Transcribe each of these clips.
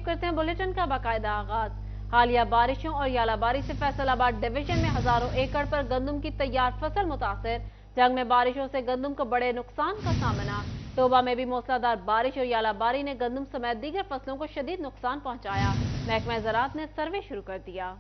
करते हैं बुलेटिन का बाकायदा आगाज। हालिया बारिशों और यालाबारी से फैसलाबाद डिवीजन में हजारों एकड़ पर गंदम की तैयार फसल मुतासर। जंग में बारिशों से गंदम को बड़े नुकसान का सामना। टोबा में भी मूसलाधार बारिश और यालाबारी ने गंदम समेत दीगर फसलों को शदीद नुकसान पहुंचाया। महकमा ज़राअत ने सर्वे शुरू कर दिया।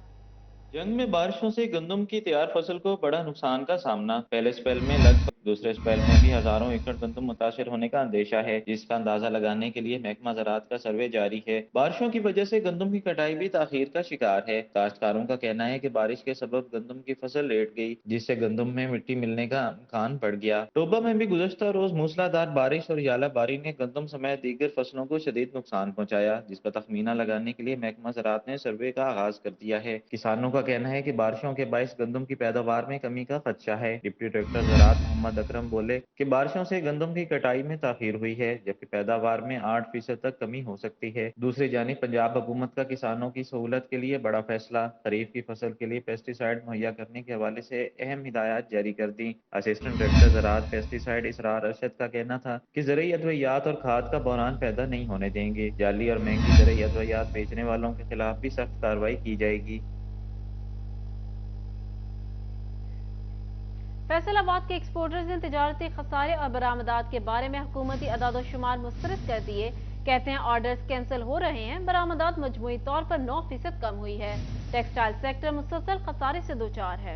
जंग में बारिशों से गंदम की तैयार फसल को बड़ा नुकसान का सामना। पहले स्पेल में लगभग दूसरे स्पेल में भी हजारों एकड़ गंदम मुतासर होने का अंदेशा है, जिसका अंदाजा लगाने के लिए महकमा ज़राअत का सर्वे जारी है। बारिशों की वजह से गंदम की कटाई भी ताखीर का शिकार है। काश्तकारों का कहना है कि बारिश के सबब गंदम की फसल लेट गई, जिससे गंदम में मिट्टी मिलने का इम्कान बढ़ गया। टोबा में भी गुज़श्ता रोज मूसलाधार बारिश और यालाबारी ने गंदम समेत दीगर फसलों को शदीद नुकसान पहुंचाया, जिसका तखमीना लगाने के लिए महकमा ज़राअत ने सर्वे का आगाज कर दिया है। किसानों का कहना है कि बारिशों के बाइस गंदम की पैदावार में कमी का खदशा है। डिप्टी डायरेक्टर ज़राअत मोहम्मद अकरम बोले कि बारिशों से गंदम की कटाई में ताखीर हुई है, जबकि पैदावार में 8% तक कमी हो सकती है। दूसरी जानिब पंजाब हुकूमत का किसानों की सहूलत के लिए बड़ा फैसला। खरीफ की फसल के लिए पेस्टिसाइड मुहैया करने के हवाले से अहम हिदायत जारी कर दी। असिस्टेंट डायरेक्टर ज़राअत पेस्टिसाइड इसरार अरशद का कहना था कि ज़रूरी अद्वियात और खाद का बहरान पैदा नहीं होने देंगे। जाली और महंगी ज़रूरी अद्वियात बेचने वालों के खिलाफ भी सख्त कार्रवाई की जाएगी। फैसलाबाद के एक्सपोर्टर्स ने तिजारती खसारे और बरामदात के बारे में हुकूमती अदाद-ओ-शुमार मुस्तरद कर दिए। कहते हैं ऑर्डर्स कैंसिल हो रहे हैं, बरामदात मजमूई तौर पर 9% कम हुई है। टेक्सटाइल सेक्टर मुसलसल खसारे से दोचार है।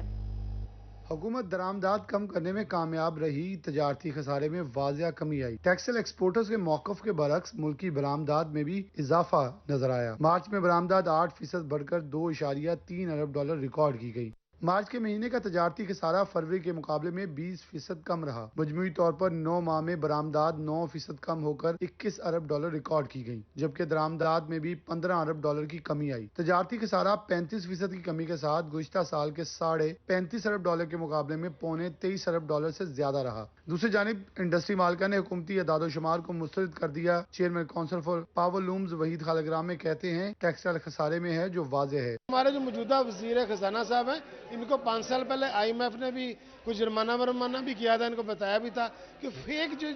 हुकूमत दरामदात कम करने में कामयाब रही, तजारती खसारे में वाजिया कमी आई। टेक्सटाइल एक्सपोर्टर्स के मौक़िफ़ के बरक्स मुल्की बरामदात में भी इजाफा नजर आया। मार्च में बरामदात 8% बढ़कर $2.3 अरब रिकॉर्ड की गई। मार्च के महीने का तजारती खसारा फरवरी के मुकाबले में 20% कम रहा। मजमूई तौर पर 9 माह में बरामदात 9% कम होकर $21 अरब रिकॉर्ड की गई, जबकि दरामदात में भी $15 अरब की कमी आई। तजारती खसारा 35% की कमी के साथ गुज़िश्ता साल के $35.5 अरब के मुकाबले में $23 अरब से ज्यादा रहा। दूसरी जानिब इंडस्ट्री मालिका ने हुकूमती अदाद-ओ-शुमार को मुस्तरद कर दिया। Chairman council for power looms Waheed खालिग्राम में कहते हैं टेक्सटाइल खसारे में है जो वाज़ेह है। हमारे जो मौजूदा वज़ीर खजाना साहब हैं, इनको 5 साल पहले IMF ने भी कुछ जुर्माना भी किया था, इनको बताया भी था कि फेक जो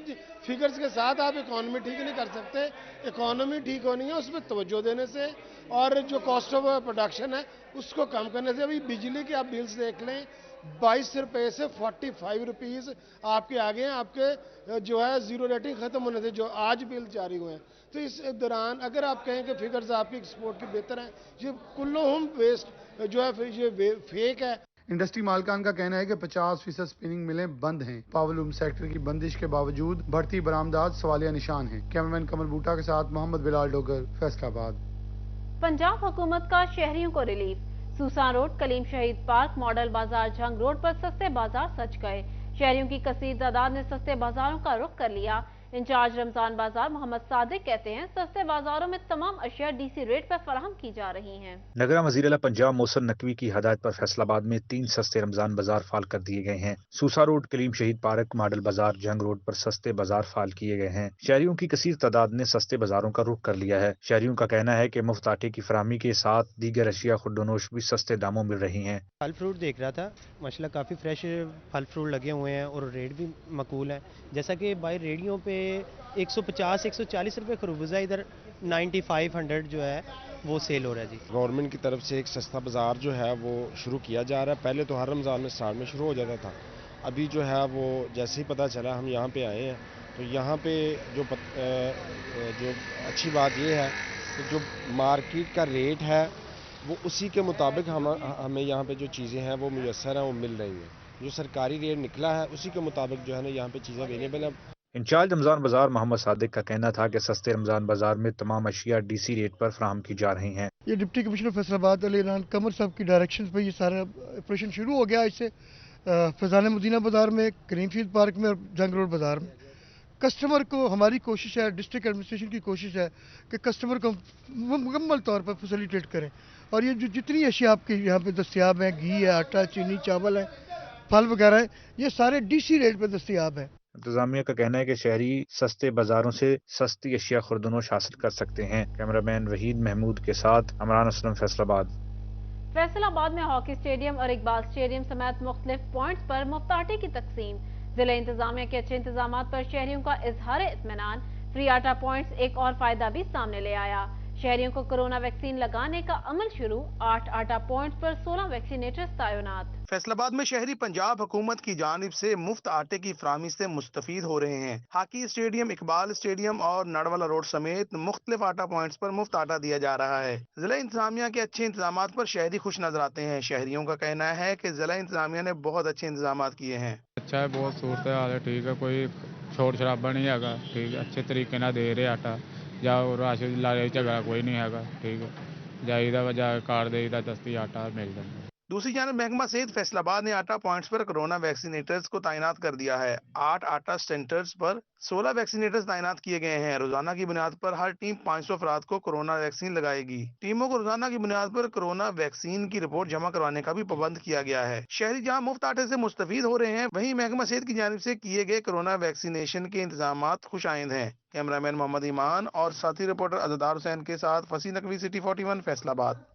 फिगर्स के साथ आप इकोनॉमी ठीक नहीं कर सकते। इकोनॉमी ठीक होनी है उसमें तवज्जो देने से और जो कॉस्ट ऑफ प्रोडक्शन है उसको कम करने से। अभी बिजली के आप बिल्स देख लें, 22 रुपये से 45 रुपीज़ आपके आगे हैं। आपके जो है जीरो रेटिंग खत्म होने से जो आज बिल जारी हुए हैं, तो इस दौरान अगर आप कहें कि फिगर्स आपकी एक्सपोर्ट की बेहतर हैं, ये कुल्लुहुम वेस्ट जो है ये फेक है। इंडस्ट्री मालिकान का कहना है कि 50% स्पिनिंग मिलें बंद हैं। पावरलूम सेक्टर की बंदिश के बावजूद बढ़ती बरामदात सवालिया निशान है। कैमरामैन कमल बूटा के साथ मोहम्मद बिलाल डोगर, फैसलाबाद। पंजाब हुकूमत का शहरियों को रिलीफ। सूसान रोड, कलीम शहीद पार्क, मॉडल बाजार, झंग रोड पर सस्ते बाजार सज गए। शहरियों की कसीर तादाद ने सस्ते बाजारों का रुख कर लिया। इंचार्ज रमजान बाजार मोहम्मद सादिक कहते हैं सस्ते बाजारों में तमाम अशिया DC रेट पर फराहम की जा रही हैं। नगरा वज़ीर आला पंजाब मोहसिन नकवी की हदायत पर फैसलाबाद में 3 सस्ते रमजान बाजार फाल कर दिए गए हैं। सूसा रोड, कलीम शहीद पार्क, मॉडल बाजार, जंग रोड पर सस्ते बाजार फाल किए गए हैं। शहरियों की कसीर तादाद ने सस्ते बाजारों का रुख कर लिया है। शहरियों का कहना है कि मुफ्त आटे की फराहमी के साथ दीगर अशिया खुर्दोनोश भी सस्ते दामों मिल रही हैं। फल फ्रूट देख रहा था, माशाल्लाह काफ़ी फ्रेश फल फ्रूट लगे हुए हैं और रेट भी मकबूल है। जैसा कि बाई रेडियो पे 150-140 रुपये खरबूजा, इधर 95-100 जो है वो सेल हो रहा है जी। गवर्नमेंट की तरफ से एक सस्ता बाज़ार जो है वो शुरू किया जा रहा है। पहले तो हर रमज़ान में स्टार्ट में शुरू हो जाता था, अभी जो है वो जैसे ही पता चला हम यहाँ पे आए हैं तो यहाँ पे जो अच्छी बात ये है कि जो मार्केट का रेट है वो उसी के मुताबिक हमें यहाँ पे जो चीज़ें हैं वो मुयस्सर हैं, वो मिल रही हैं। जो सरकारी रेट निकला है उसी के मुताबिक जो है ना यहाँ पे चीज़ें अवेलेबल हैं। इंचार्ज रमजान बाजार मोहम्मद सादिक का कहना था कि सस्ते रमजान बाजार में तमाम अशिया DC रेट पर फराहम की जा रही हैं। ये डिप्टी कमिश्नर फैसलाबाद अली इमरान कमर साहब की डायरेक्शन पर ये सारा ऑपरेशन शुरू हो गया। इससे फैजान मदीना बाजार में, करीम शहीद पार्क में और जंग रोड बाजार में कस्टमर को, हमारी कोशिश है, डिस्ट्रिक्ट एडमिनिस्ट्रेशन की कोशिश है कि कस्टमर को मुकम्मल तौर पर फैसिलिटेट करें। और ये जो जितनी अशिया आपके यहाँ पे दस्तियाब हैं, घी है, आटा, चीनी, चावल है, फल वगैरह है, ये सारे DC रेट पर दस्तियाब हैं। इंतजामिया का कहना है कि शहरी सस्ते बाजारों से सस्ती अशिया खुर्दोनोश हासिल कर सकते हैं। कैमरामैन वहीद महमूद के साथ अमरान असलम, फैसलाबाद। फैसलाबाद में हॉकी स्टेडियम और इकबाल स्टेडियम समेत मुख्तलिफ पॉइंट्स पर मुफ्त आटे की तकसीम। जिला इंतजामिया के अच्छे इंतजाम पर शहरियों का इजहार इत्मीनान। फ्री आटा पॉइंट्स एक और फायदा भी सामने ले आया। शहरियों को कोरोना वैक्सीन लगाने का अमल शुरू, 8 आटा पॉइंट्स पर 16 वैक्सीनेटर्स तैनात। फैसलाबाद में शहरी पंजाब हुकूमत की जानिब से मुफ्त आटे की फराहमी से मुस्तफीद हो रहे हैं। हॉकी स्टेडियम, इकबाल स्टेडियम और नाड़वाला रोड समेत मुख्तलिफ आटा पॉइंट्स पर मुफ्त आटा दिया जा रहा है। जिला इंतजामिया के अच्छे इंतजाम पर शहरी खुश नजर आते हैं। शहरियों का कहना है कि जिला इंतजामिया ने बहुत अच्छे इंतजाम किए हैं। अच्छा है, बहुत सूरत हाल है, ठीक है, कोई शोर शराबा नहीं है, ठीक है, अच्छे तरीके ना दे रहे आटा, जाओ राशन लड़ाई झगड़ा कोई नहीं है, ठीक है, जाइदा वजह कार देदा दस्ती आटा मिल जाए। दूसरी जानब महकमा सेहत फैसलाबाद ने आटा पॉइंट्स पर कोरोना वैक्सीनेटर्स को तैनात कर दिया है। 8 आटा सेंटर्स पर 16 वैक्सीनेटर्स तैनात किए गए हैं। रोजाना की बुनियाद पर हर टीम 500 अफराद को कोरोना वैक्सीन लगाएगी। टीमों को रोजाना की बुनियाद पर कोरोना वैक्सीन की रिपोर्ट जमा करवाने का भी पाबंद किया गया है। शहरी जहां मुफ्त आटे से मुस्तफीद हो रहे हैं, वहीं महकमा सेहत की जानिब से किए गए कोरोना वैक्सीनेशन के इंतजाम खुश आइंद हैं। कैमरामैन मोहम्मद ईमान और साथी रिपोर्टर अज़दार हुसैन के साथ फसी नकवी, सिटी 41 फैसलाबाद।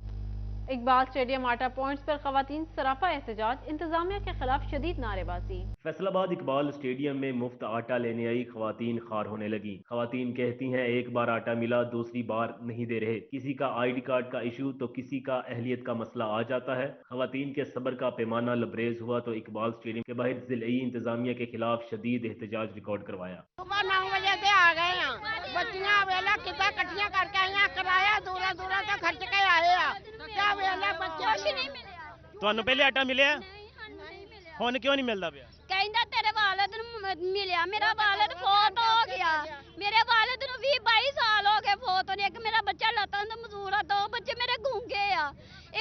इकबाल स्टेडियम आटा पॉइंट्स पर खवातीन सरापा एहतजाज, इंतजामिया के खिलाफ शदीद नारेबाजी। फैसलाबाद इकबाल स्टेडियम में मुफ्त आटा लेने आई खवातीन खार होने लगी। खवातीन कहती हैं एक बार आटा मिला, दूसरी बार नहीं दे रहे। किसी का ID कार्ड का इशू तो किसी का अहलियत का मसला आ जाता है। खवातीन के सब्र का पैमाना लबरेज हुआ तो इकबाल स्टेडियम के बाहर जिले इंतजामिया के खिलाफ शदीद एहतजाज रिकॉर्ड करवाया। सुबह 9 बजे से आ गए हैं, बच्चियां वेला कितना कटियां करके आई हैं, किराया दूरा दूरा का खर्च के आए हैं, क्या वेला बच्चे नहीं मिले। ਤੁਹਾਨੂੰ ਪਹਿਲੇ ਆਟਾ ਮਿਲਿਆ? ਹੁਣ ਕਿਉਂ ਨਹੀਂ ਮਿਲਦਾ ਪਿਆ? ਕਹਿੰਦਾ ਤੇਰੇ ਵਾਲਦ ਨੂੰ ਮਿਲਿਆ, ਮੇਰਾ ਵਾਲਦ ਫੌਤ ਹੋ ਗਿਆ, ਮੇਰੇ ਵਾਲਦ ਨੂੰ 20-22 ਸਾਲ ਹੋ ਗਏ ਫੌਤ ਹੋਣੇ। ਇੱਕ ਮੇਰਾ ਬੱਚਾ ਲੱਤਾਂ ਤੋਂ ਮਜ਼ਦੂਰ ਆ, 2 ਬੱਚੇ ਮੇਰੇ ਗੂੰਗੇ ਆ,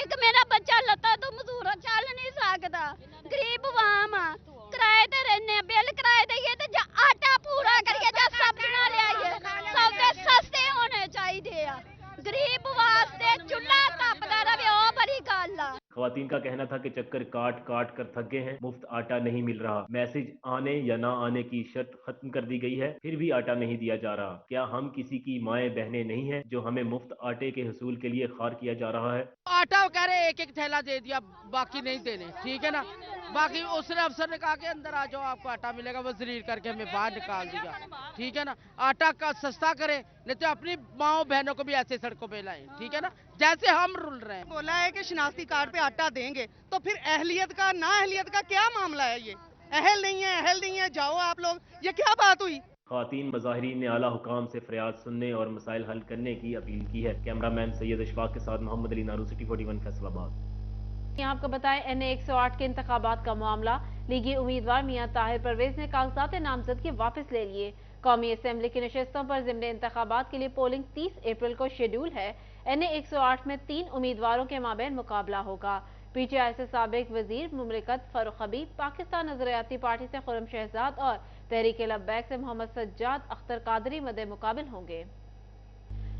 ਇੱਕ ਮੇਰਾ ਬੱਚਾ ਲੱਤਾਂ ਤੋਂ ਮਜ਼ਦੂਰ ਆ, ਚੱਲ ਨਹੀਂ ਸਕਦਾ, ਗਰੀਬ ਵਾਮ ਆ, ਕਿਰਾਏ ਤੇ ਰਹਿੰਦੇ, ਬਿੱਲ ਕਿਰਾਏ ਦੇਈਏ ਤੇ ਜਾਂ ਆਟਾ ਪੂਰਾ ਕਰੀਏ ਜਾਂ ਸਬਜ਼ੀਆਂ ਲਿਆਈਏ, ਸੌਦੇ ਸਸਤੇ ਹੋਣੇ ਚਾਹੀਦੇ ਆ, गरीब वास्ते चूल्हा तपदा रहे, ओ बड़ी गल आ। खवातीन का कहना था कि चक्कर काट काट कर थक गए हैं, मुफ्त आटा नहीं मिल रहा, मैसेज आने या ना आने की शर्त खत्म कर दी गई है, फिर भी आटा नहीं दिया जा रहा। क्या हम किसी की माएँ बहनें नहीं हैं जो हमें मुफ्त आटे के हसूल के लिए खार किया जा रहा है? आटा कह रहे एक थैला दे दिया, बाकी नहीं देने, ठीक है ना। बाकी उसने अफसर ने कहा कि अंदर आ जाओ आपको आटा मिलेगा, वो जलील करके हमें बाहर निकाल दिया, ठीक है ना। आटा का सस्ता करे, नहीं तो अपनी माओ बहनों को भी ऐसे सड़कों पे लाएं, ठीक है ना, जैसे हम रुल रहे हैं। बोला है कि शनाख्ती कार्ड पे आटा देंगे, तो फिर अहलियत का ना अहलियत का क्या मामला है? ये अहल नहीं है, जाओ आप लोग, ये क्या बात हुई? खवातीन मुजाहिरीन ने आला हुकाम से फरियाद सुनने और मसाइल हल करने की अपील की है। कैमरामैन सैयद अशफाक के साथ मोहम्मद अली नारू, सिटी 41 फैसलाबाद। आपको बताएं NA 108 के इंतखाबात का मामला, लीगी उम्मीदवार मियां ताहिर परवेज ने कागजात नामजदगी वापस ले लिए। कौमी असेंबली की नशस्तों पर ज़िमनी इंतखाबात के लिए पोलिंग 30 अप्रैल को शेड्यूल है। NA 108 में 3 उम्मीदवारों के माबैन मुकाबला होगा। PTI से साबिक वजीर मुमलिकत फरूख हबीब, पाकिस्तान नजरियाती पार्टी से खुर्रम शहजाद और तहरीक लब्बैक से मोहम्मद सज्जाद अख्तर कादरी मद्दे मुकाबिल होंगे।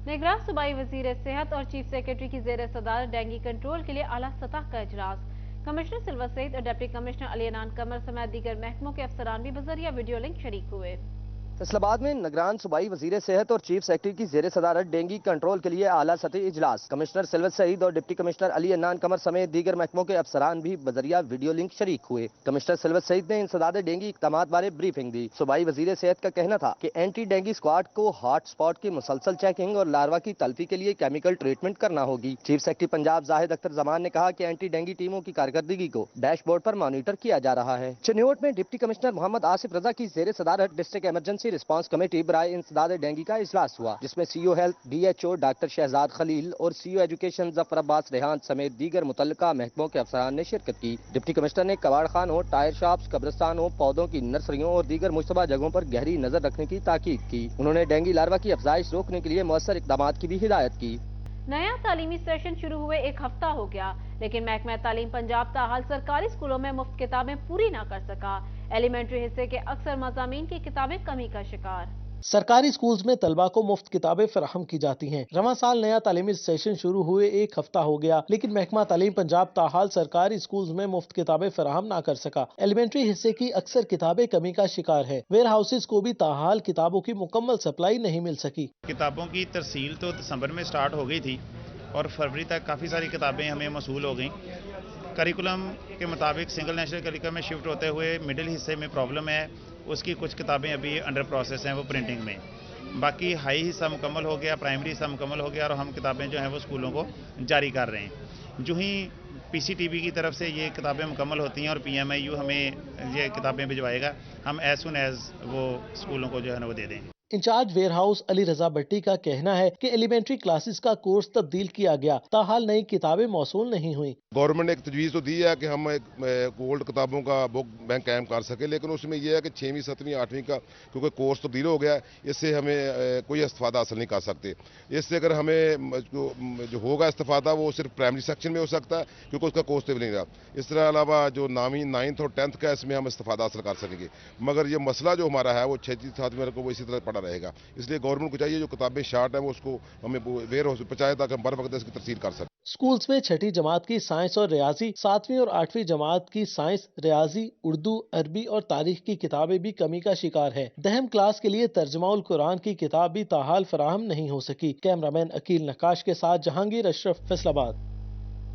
निगरान सूबाई वजीर सेहत और चीफ सेक्रेटरी की जेर सदारत डेंगू कंट्रोल के लिए आला सतह का इजलास। कमिश्नर सिल्वर सईद और डिप्टी कमिश्नर अली अनान कमर समेत दीगर महकमों के अफसरान भी बजरिया वीडियो लिंक शरीक हुए। फैसलाबाद में निगरान सूबाई वजीर सेहत और चीफ सेक्रेटरी की जेर सदारत डेंगू कंट्रोल के लिए आला सतही इजलास। कमिश्नर सिल्वर सईद और डिप्टी कमिश्नर अली अनान कमर समेत दीगर महकमों के अफसरान भी बजरिया वीडियो लिंक शरीक हुए। कमिश्नर सिल्वर सईद ने इंसदाद डेंगू इक़दामात बारे ब्रीफिंग दी। सूबाई वजीर सेहत का कहना था कि एंटी डेंगू स्क्वाड को हॉट स्पॉट की मुसलसल चेकिंग और लार्वा की तल्फी के लिए केमिकल ट्रीटमेंट करना होगी। चीफ सेक्रेटरी पंजाब जाहिद अख्तर जमान ने कहा कि एंटी डेंगू टीमों की कारकर्दगी को डैशबोर्ड पर मॉनिटर किया जा रहा है। चिन्योट में डिप्टी कमिश्नर मोहम्मद आसिफ रजा की जेर सदारत डिस्ट्रिक्ट इमरजेंसी रिस्पांस कमेटी बराए इंसदाद डेंगू का इजलास हुआ, जिसमें CO health, DHO doctor Shahzad Khalil और CO एजुकेशन जफर अब्बास रेहान समेत दीगर मुतल्लिका महकमों के अफसरान ने शिरकत की। डिप्टी कमिश्नर ने कबाड़ खान हो, टायर शॉप्स, कब्रिस्तान हो, पौधों की नर्सरियों और दीगर मुश्तबा जगहों पर गहरी नजर रखने की ताकीद की। उन्होंने डेंगू लार्वा की अफजाइश रोकने के लिए मौसर इक़दामात की भी हिदायत की। नया तालीमी सेशन शुरू हुए 1 हफ्ता हो गया, लेकिन महकमा तालीम पंजाब ताहाल सरकारी स्कूलों में मुफ्त किताबें पूरी ना कर सका। एलिमेंट्री हिस्से के अक्सर मज़ामीन की किताबें कमी का शिकार। सरकारी स्कूल्स में तलबा को मुफ्त किताबें फराहम की जाती हैं। रवां साल नया तालीमी सेशन शुरू हुए 1 हफ्ता हो गया, लेकिन महकमा तालीम पंजाब ताहाल सरकारी स्कूल्स में मुफ्त किताबें फराहम ना कर सका। एलिमेंट्री हिस्से की अक्सर किताबें कमी का शिकार है। वेयर हाउसेज को भी ताहाल किताबों की मुकम्मल सप्लाई नहीं मिल सकी। किताबों की तरसील तो दिसंबर में स्टार्ट हो गई थी और फरवरी तक काफ़ी सारी किताबें हमें मौसूल हो गई। करिकुलम के मुताबिक सिंगल नेशनल करिकुलम में शिफ्ट होते हुए मिडिल हिस्से में प्रॉब्लम है, उसकी कुछ किताबें अभी अंडर प्रोसेस हैं वो प्रिंटिंग में। बाकी हाई हिस्सा मुकम्मल हो गया, प्राइमरी हिस्सा मुकम्मल हो गया और हम किताबें जो हैं वो स्कूलों को जारी कर रहे हैं। जो ही PCTB की तरफ से ये किताबें मुकम्मल होती हैं और PMIU हमें ये किताबें भिजवाएगा, हम एज सुन एज वो स्कूलों को जो है ना वो दे देंगे। इंचार्ज वेयर हाउस अली रजा भट्टी का कहना है कि एलिमेंट्री क्लासेस का कोर्स तब्दील किया गया, ताहाल नई किताबें मौसूल नहीं हुई। गवर्नमेंट ने एक तजवीज़ तो दी है कि हम एक ओल्ड किताबों का बुक बैंक कायम कर सके, लेकिन उसमें यह है कि 6वीं 7वीं 8वीं का क्योंकि कोर्स तब्दील हो गया है, इससे हमें कोई इस्तेफादा हासिल नहीं कर सकते। इससे अगर हमें जो होगा इस्तेफादा वो सिर्फ प्राइमरी सेक्शन में हो सकता है क्योंकि उसका कोर्स तब्दील नहीं रहा। इस तरह अलावा जो 9th और 10th का इसमें हम इस्तेफादा हासिल कर सकेंगे, मगर ये मसला जो हमारा है वो 6वीं 7वीं को वो इसी तरह पड़ा रहेगा। इसलिए गवर्नमेंट को चाहिए जो किताबें शार्ट हैं वो उसको हमें वेयर हाउस में पहुंचाए ताकि हम बर वक्त इसकी तरसील कर सकें। स्कूल्स में 6ठी जमात की साइंस और रियाजी, 7वीं और 8वीं जमात की साइंस, रियाजी, उर्दू, अरबी और तारीख की किताबें भी कमी का शिकार है। दहम क्लास के लिए तर्जुमाउल कुरान की किताब भी ताहाल फराहम नहीं हो सकी। कैमरामैन अकील नक्काश के साथ जहांगीर अशरफ, फैसलाबाद।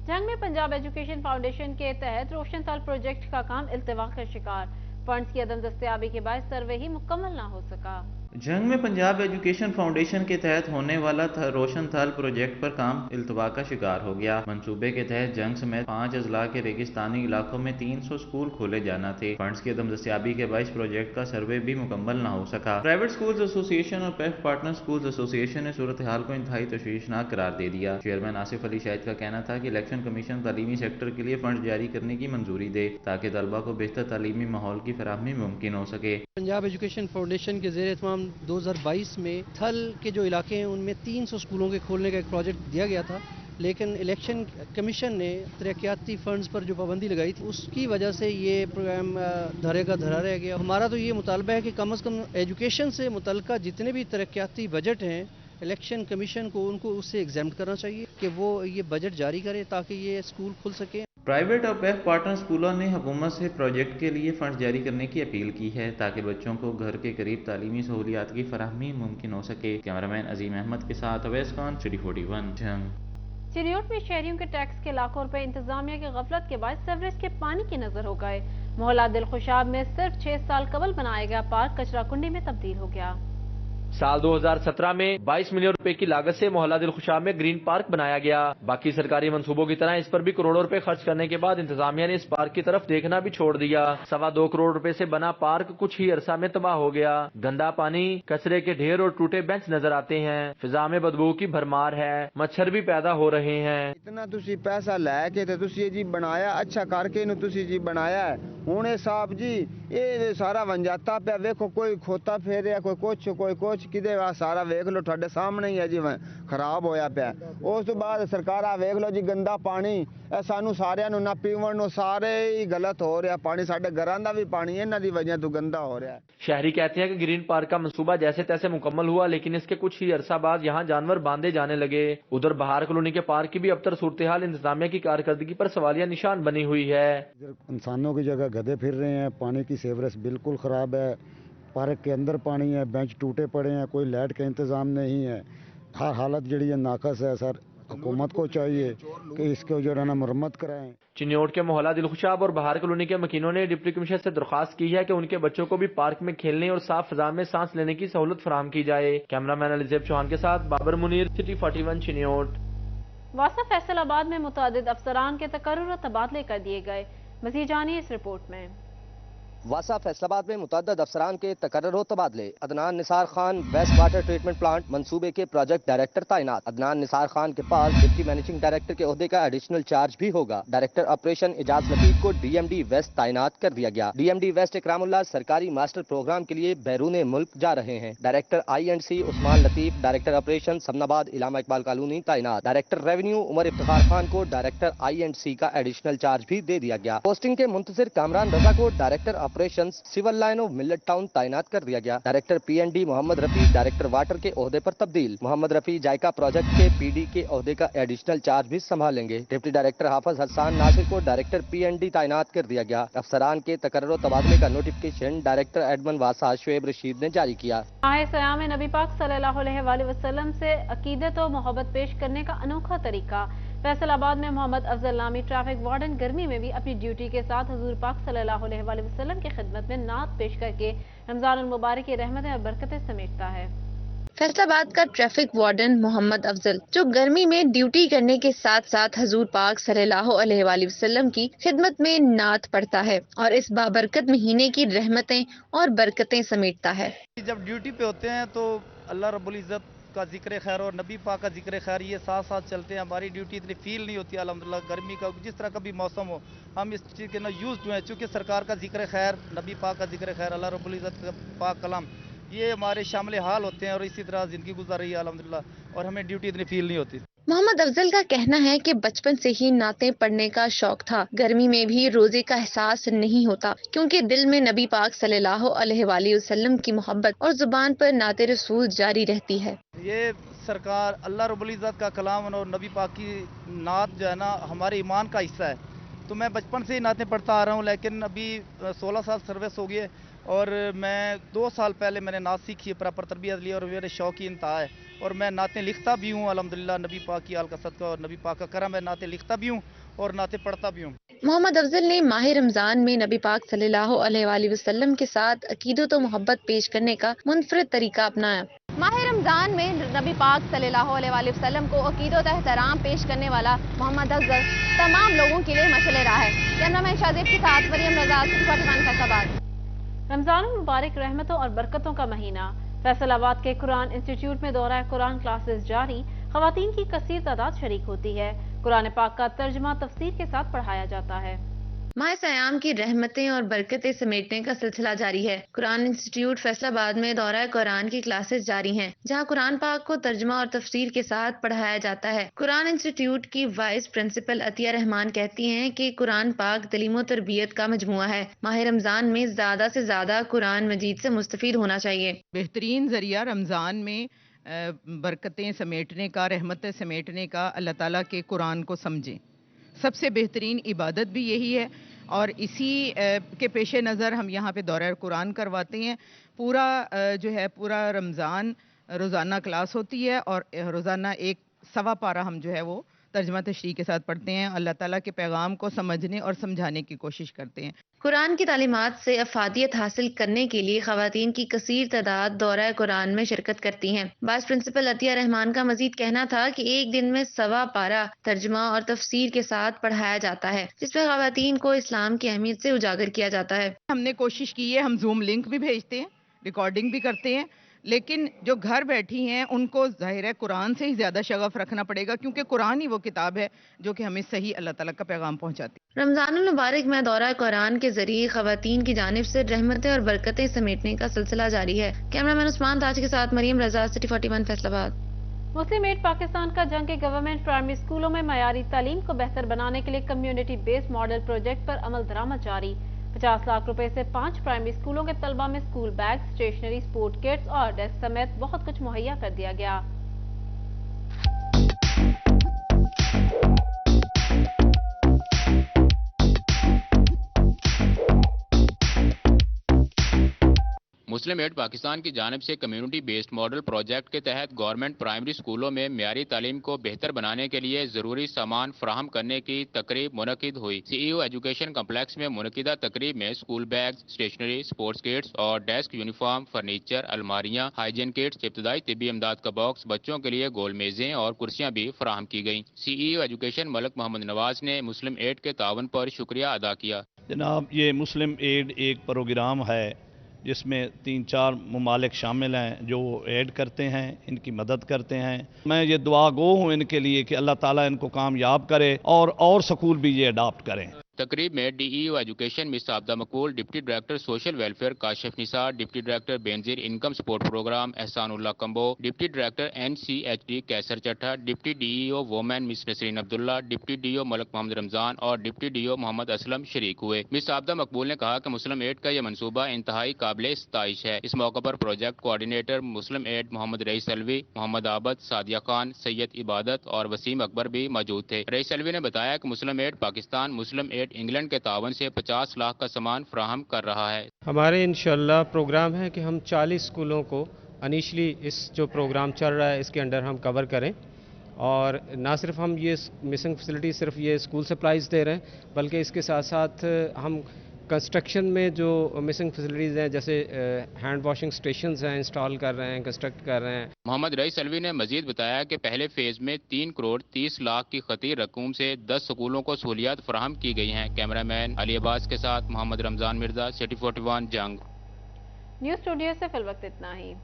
जंग में पंजाब एजुकेशन फाउंडेशन के तहत रोशन साल प्रोजेक्ट का काम इल्तवा का शिकार, फंड्स की अदम दस्तयाबी के बाद सर्वे ही मुकम्मल ना हो सका। जंग में पंजाब एजुकेशन फाउंडेशन के तहत होने वाला रोशन थल प्रोजेक्ट पर काम इल्तवा का शिकार हो गया। मंसूबे के तहत जंग समेत 5 अजला के रेगिस्तानी इलाकों में 300 स्कूल खोले जाना थे। फंड्स की अदम दस्तयाबी के बायस प्रोजेक्ट का सर्वे भी मुकम्मल न हो सका। प्राइवेट स्कूल्स एसोसिएशन और पेफ पार्टनर स्कूल्स एसोसिएशन ने सूरत हाल को इंतहाई तशवीशनाक करार दे दिया। चेयरमैन आसिफ अली शाहिद का कहना था कि इलेक्शन कमीशन तालीमी सेक्टर के लिए फंड जारी करने की मंजूरी दे ताकि तलबा को बेहतर तालीमी माहौल की फराहमी मुमकिन हो सके। पंजाब एजुकेशन फाउंडेशन के ज़ेर एहतमाम 2022 में थल के जो इलाके हैं उनमें 300 स्कूलों के खोलने का एक प्रोजेक्ट दिया गया था, लेकिन इलेक्शन कमीशन ने तरक्याती फंड्स पर जो पाबंदी लगाई थी उसकी वजह से ये प्रोग्राम धरे का धरा रह गया। हमारा तो ये मुतालबा है कि कम से कम एजुकेशन से मुतल्लिका जितने भी तरक्याती बजट हैं इलेक्शन कमीशन को उनको उससे एग्जाम्प्ट करना चाहिए कि वो ये बजट जारी करे ताकि ये स्कूल खुल सके। प्राइवेट और पेफ पार्टनर स्कूलों ने हुकूमत से प्रोजेक्ट के लिए फंड जारी करने की अपील की है ताकि बच्चों को घर के करीब तालीमी सहूलियात की फराहमी मुमकिन हो सके। कैमरामैन अजीम अहमद के साथ अवैस खान, सिटी 41 जंग। चिरियोट में शहरियों के टैक्स के लाखों रुपए इंतजामिया की गफलत के बाद सीवरेज के पानी की नजर हो गए। मोहल्ला दिलखुशाब में सिर्फ 6 साल कबल बनाया गया पार्क कचरा कुंडी में तब्दील हो गया। साल 2017 में 22 मिलियन रुपए की लागत से मोहल्ला दिलखुशाब में ग्रीन पार्क बनाया गया। बाकी सरकारी मंसूबों की तरह इस पर भी करोड़ों रुपए खर्च करने के बाद इंतजामिया ने इस पार्क की तरफ देखना भी छोड़ दिया। 2.25 करोड़ रुपए से बना पार्क कुछ ही अरसा में तबाह हो गया। गंदा पानी, कचरे के ढेर और टूटे बेंच नजर आते हैं। फिजा में बदबू की भरमार है, मच्छर भी पैदा हो रहे हैं। इतना तुसी पैसा लैके ते तुसी जी बनाया अच्छा करके नु तुसी जी बनाया है हुणे साहब जी ये सारा वंजाता पे वेखो कोई खोता फेरिया कोई कुछ किदे सारा वेख लो तुहाडे सामने ही है जी खराब होया पिया। उस तो बाद सरकार वेख लो जी गंदा पानी सानू सारियां नु ना पीवन नु सारे ही गलत हो रहा पानी साडे घरां दा भी पानी इन्हां दी वजह तो गंदा हो रहा है। शहरी कहते हैं कि ग्रीन पार्क का मंसूबा जैसे तैसे मुकम्मल हुआ लेकिन इसके कुछ ही अरसा बाद यहाँ जानवर बांधे जाने लगे। उधर बहार कॉलोनी के पार्क की भी अबतर सूरत हाल इंतजामिया की कारकर्दगी पर सवालिया निशान बनी हुई है। इंसानों की जगह गधे फिर रहे हैं, पानी की सीवरेज बिल्कुल खराब है, पार्क के अंदर पानी है, बेंच टूटे पड़े हैं, कोई लाइट का इंतजाम नहीं है। हर हालत जड़ी है नाकस है। सर हुकूमत को चाहिए कि इसको जो है ना मरम्मत कराएं। चिन्योट के मोहल्ला दिलखुशाब और बहार कॉलोनी के मकीनों ने डिप्टी कमिश्नर से दरख्वास्त की है कि उनके बच्चों को भी पार्क में खेलने और साफ फिजा में सांस लेने की सहूलत फराहम की जाए। कैमरामैन अलीजेब चौहान के साथ बाबर मुनीर, सिटी 41 चिन्योट। वासा फैसलाबाद में मुतादिद अफसरान के तकर्रुर और तबादले कर दिए गए। मज़ीद जानिए इस रिपोर्ट में। वासा फैसलाबाद में मुतअद्दिद अफसरान के तकर्रुर और तबादले। Adnan Nisar Khan waste water treatment plant मंसूबे के प्रोजेक्ट डायरेक्टर तैनात। अदनान निसार खान के पास डिप्टी मैनेजिंग डायरेक्टर के ओहदे का एडिशनल चार्ज भी होगा। डायरेक्टर ऑपरेशन इजाज लतीफ को DMD वेस्ट तैनात कर दिया गया। DMD वेस्ट इकरामुल्लाह सरकारी मास्टर प्रोग्राम के लिए बैरून मुल्क जा रहे हैं। Director I&C Usman Latif, director operation सबनाबाद इलामा इकबाल कॉलोनी तैनात। डायरेक्टर रेवेन्यू उमर इफ्तिखार खान को डायरेक्टर I&C का एडिशनल चार्ज भी दे दिया गया। पोस्टिंग के मुंतजिर कामरान रजा को director operations civil line of Millat town तैनात कर दिया गया। Director PND Mohammad Rafi director water के ओहदे पर तब्दील। मोहम्मद रफी जायका प्रोजेक्ट के PD के ओहदे का एडिशनल चार्ज भी संभालेंगे। डिप्टी डायरेक्टर हाफिज हसन नासिर को डायरेक्टर PND तैनात कर दिया गया। अफसरान के तकर्रुर तबादले का नोटिफिकेशन डायरेक्टर एडमन वासा शुएब रशीद ने जारी किया। आए सयाम नबी पाक सल्लल्लाहु अलैहि वसल्लम से अकीदत और मोहब्बत पेश करने का अनोखा तरीका। फैसलाबाद में मोहम्मद अफजल नामी ट्रैफिक वार्डन गर्मी में भी अपनी ड्यूटी के साथ हुजूर पाक सल्लल्लाहु अलैहि वसल्लम की खिदमत में नात पेश करके रमजान मुबारक की रहमतें और बरकतें समेटता है। फैसलाबाद का ट्रैफिक वार्डन मोहम्मद अफजल, जो गर्मी में ड्यूटी करने के साथ साथ हजूर पाक सल्लल्लाहु अलैहि वसल्लम की खिदमत में नात पढ़ता है और इस बाबरकत महीने की रहमतें और बरकतें समेटता है। जब ड्यूटी पे होते हैं तो अल्लाह रब्बुल इज़्ज़त का जिक्र खैर और नबी पाक का जिक्र खैर ये साथ साथ चलते हैं। हमारी ड्यूटी इतनी फील नहीं होती अल्हम्दुलिल्लाह गर्मी का, जिस तरह का भी मौसम हो हम इस चीज़ के ना यूज्ड हुए हैं, चूँकि सरकार का जिक्र खैर, नबी पाक का जिक्र खैर, अल्लाह रब्बुल इज़्ज़त का पाक कलाम, ये हमारे शामिल हाल होते हैं और इसी तरह ज़िंदगी गुजार रही है अल्हम्दुलिल्लाह, और हमें ड्यूटी इतनी फील नहीं होती। मोहम्मद अफजल का कहना है कि बचपन से ही नातें पढ़ने का शौक था। गर्मी में भी रोजे का एहसास नहीं होता क्योंकि दिल में नबी पाक सल्लल्लाहु अलैहि वसल्लम की मोहब्बत और जुबान पर नाते रसूल जारी रहती है। ये सरकार, अल्लाह रब्बुल इज़्ज़त का कलाम और नबी पाक की नात जो है ना हमारे ईमान का हिस्सा है। तो मैं बचपन से ही नातें पढ़ता आ रहा हूँ, लेकिन अभी 16 साल सर्विस हो गई है और मैं 2 साल पहले मैंने नात सीखी है, प्रॉपर तरबियत ली और मेरे शौक की इंतहा है और मैं नातें लिखता भी हूँ अल्हम्दुलिल्लाह। नबी पाक की आल का सदका और नबी पाक का करम है, नातें लिखता भी हूँ और नातें पढ़ता भी हूँ। मोहम्मद अफजल ने माह रमजान में नबी पाक सल्लल्लाहु अलैहि वसल्लम के साथ अकीदत व मोहब्बत पेश करने का मुनफरिद तरीका अपनाया। माह रमजान में नबी पाक सल्लल्लाहु अलैहि वसल्लम को अकीदत एहतराम पेश करने वाला मोहम्मद अफजल तमाम लोगों के लिए मशअल राह है। कैमरामैन शाहजेब के साथ मरियम रजा, 41 फैसलाबाद। रमजान मुबारक रहमतों और बरकतों का महीना। फैसलाबाद के कुरान इंस्टीट्यूट में दौरा कुरान क्लासेस जारी, खवातीन की कसीर तादाद शरीक होती है। कुरान पाक का तर्जुमा तफसीर के साथ पढ़ाया जाता है। माह सयाम की रहमतें और बरकतें समेटने का सिलसिला जारी है। कुरान इंस्टीट्यूट फैसलाबाद में दौरा कुरान की क्लासेस जारी हैं, जहां कुरान पाक को तर्जुमा और तफसीर के साथ पढ़ाया जाता है। कुरान इंस्टीट्यूट की वाइस प्रिंसिपल अतिया रहमान कहती हैं कि कुरान पाक तलीम और तरबियत का मजमुआ है। माह रमजान में ज्यादा से ज्यादा कुरान मजीद से मुस्तफीद होना चाहिए। बेहतरीन जरिया रमजान में बरकतें समेटने का, रहमतें समेटने का अल्लाह ताला के कुरान को समझें। सबसे बेहतरीन इबादत भी यही है और इसी के पेश नज़र हम यहाँ पे दौरा कुरान करवाते हैं। पूरा रमज़ान रोज़ाना क्लास होती है और रोज़ाना 1 पारा हम जो है वो तर्जमा तशरीह के साथ पढ़ते हैं। अल्लाह ताला के पैगाम को समझने और समझाने की कोशिश करते हैं। कुरान की तालीमात से अफादियत हासिल करने के लिए खवातीन की कसीर तादाद दौरा कुरान में शिरकत करती हैं। वाइस प्रिंसिपल अतिया रहमान का मजीद कहना था कि एक दिन में 1 पारा तर्जमा और तफसीर के साथ पढ़ाया जाता है, जिसमें खवातीन को इस्लाम की अहमियत से उजागर किया जाता है। हमने कोशिश की है, हम जूम लिंक भी भेजते हैं, रिकॉर्डिंग भी करते हैं, लेकिन जो घर बैठी हैं उनको ज़ाहिर है कुरान से ही ज़्यादा शगफ रखना पड़ेगा, क्योंकि कुरान ही वो किताब है जो कि हमें सही अल्लाह ताला का पैगाम पहुंचाती है। रमज़ानुल मुबारक में दौरा कुरान के जरिए खवातीन की जानिब से रहमतें और बरकतें समेटने का सिलसिला जारी है। कैमरामैन उस्मान ताज के साथ मरियम रजा, सिटी 41 फैसलाबाद। मुस्लिम एड पाकिस्तान का जंग के गवर्नमेंट प्राइमरी स्कूलों में मयारी तालीम को बेहतर बनाने के लिए कम्युनिटी बेस्ड मॉडल प्रोजेक्ट पर अमल दरामद जारी। 50 लाख रुपए से 5 प्राइमरी स्कूलों के तलबा में school bag, stationery, sport kits और डेस्क समेत बहुत कुछ मुहैया कर दिया गया। मुस्लिम एड पाकिस्तान की जानिब से कम्युनिटी बेस्ड मॉडल प्रोजेक्ट के तहत गवर्नमेंट प्राइमरी स्कूलों में म्यारी तालीम को बेहतर बनाने के लिए जरूरी सामान फराहम करने की तकरीब मुनक़िद हुई। CEO एजुकेशन कम्प्लेक्स में मुनक़िदा तकरीब में school bag, stationery, sports kits और डेस्क यूनिफॉर्म, फर्नीचर, अलमारियाँ, हाइजीन किट्स, इब्तदाई तिब्बी इमदाद का बॉक्स, बच्चों के लिए गोल मेजें और कुर्सियाँ भी फराहम की गयी। CEO एजुकेशन मलिक मोहम्मद नवाज ने मुस्लिम एड के तावन पर शुक्रिया अदा किया। जनाब, ये मुस्लिम एड एक प्रोग्राम है जिसमें 3-4 ममालिक शामिल हैं जो ऐड करते हैं, इनकी मदद करते हैं। मैं ये दुआ गो हूँ इनके लिए कि अल्लाह ताला इनको कामयाब करे और स्कूल भी ये अडॉप्ट करें। तकरीब में DEO education miss Abida Maqbool, deputy director social welfare Kashif Nisar, deputy director Benazir income support programme Ehsanullah Kamboh, deputy director NCHD Qaiser Chatha, deputy DEO women miss Nasreen Abdullah, deputy DO Malik Mohammad Ramzan और डिप्टी DO मोहम्मद असलम शरीक हुए। मिस आबदा मकबूल ने कहा कि मुस्लिम एड का यह मनसूबा इंतहाई काबिल सताइश है। इस मौके पर प्रोजेक्ट कोऑर्डिनेटर मुस्लिम एड मोहम्मद रईस अलवी, मोहम्मद आबद, सादिया खान, सैयद इबादत और वसीम अकबर भी मौजूद थे। रईस अलवी ने बताया कि मुस्लिम एड पाकिस्तान मुस्लिम एड इंग्लैंड के तावन से 50 लाख का सामान फ्राहम कर रहा है। हमारे इंशाल्लाह प्रोग्राम है कि हम 40 स्कूलों को इनिशली इस जो प्रोग्राम चल रहा है इसके अंडर हम कवर करें, और ना सिर्फ हम ये मिसिंग फैसिलिटी सिर्फ ये स्कूल सप्लाईज दे रहे हैं, बल्कि इसके साथ साथ हम कंस्ट्रक्शन में जो मिसिंग फैसिलिटीज़ हैं जैसे हैंड वॉशिंग स्टेशंस हैं इंस्टॉल कर रहे हैं, कंस्ट्रक्ट कर रहे हैं। मोहम्मद रईस अलवी ने मजीद बताया कि पहले फेज में 3 करोड़ 30 लाख की खती रकूम से 10 स्कूलों को सहूलियात फराहम की गई हैं। कैमरामैन अली अब्बास के साथ मोहम्मद रमजान मिर्जा, सिटी 41 जंग। न्यूज़ स्टूडियो से फिल वक्त इतना ही।